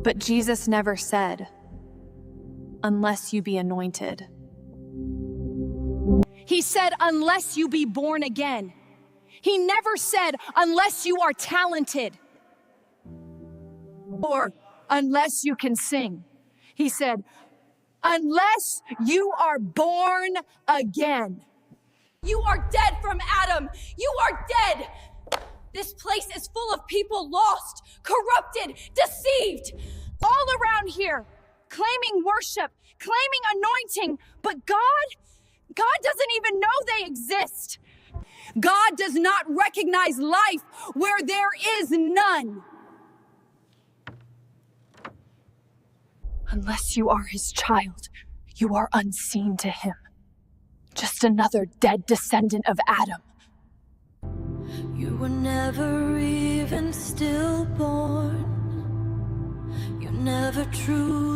But Jesus never said, unless you be anointed. He said, unless you be born again. He never said, unless you are talented or unless you can sing. He said, unless you are born again. You are dead from Adam. You are dead. This place is full of people lost, corrupted, deceived, all around here, claiming worship, claiming anointing, but God doesn't even know they exist. God does not recognize life where there is none. Unless you are his child, you are unseen to him. Just another dead descendant of Adam. You were never even stillborn. You never truly